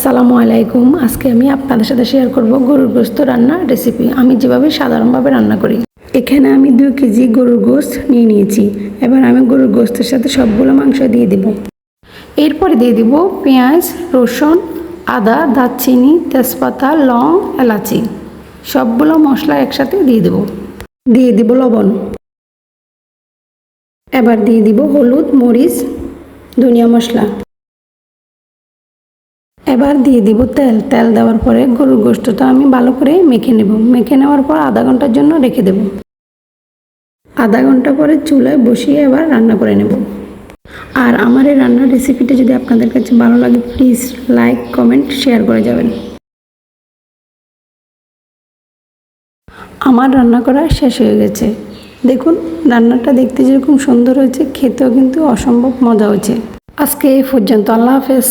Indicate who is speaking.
Speaker 1: আসসালামু আলাইকুম। আজকে আমি আপনাদের সাথে শেয়ার করব গরুর গোশত রান্নার রেসিপি। আমি যেভাবে সাধারণভাবে রান্না করি। এখানে আমি 2 কেজি গরুর গোশত নিয়ে নিয়েছি। এবার আমি গরুর গোশতের সাথে সবগুলো মাংস দিয়ে দেব। এরপরে দিয়ে দেব পেঁয়াজ, রসুন, আদা, দারচিনি, তেজপাতা, লং, এলাচি। সবগুলো মশলা একসাথে দিয়ে দেব। দিয়ে দেব লবণ। এবার দিয়ে দিব হলুদ, মরিচ, ধনিয়া মশলা। এবার দিয়ে দিব তেল দেওয়ার পরে গরুর গোশতটা আমি ভালো করে মেখে নেব। মেখে নেওয়ার পর আধা ঘন্টার জন্য রেখে দেব। আধা ঘন্টা পরে চুলায় বসিয়ে এবার রান্না করে নেব। আর আমার এই রান্নার রেসিপিটা যদি আপনাদের কাছে ভালো লাগে প্লিজ লাইক, কমেন্ট, শেয়ার করে যাবেন। আমার রান্না করা শেষ হয়ে গেছে। দেখুন রান্নাটা দেখতে যেরকম সুন্দর হয়েছে, খেতেও কিন্তু অসম্ভব মজা হয়েছে। আজকে এই পর্যন্ত। আল্লাহ হাফেজ।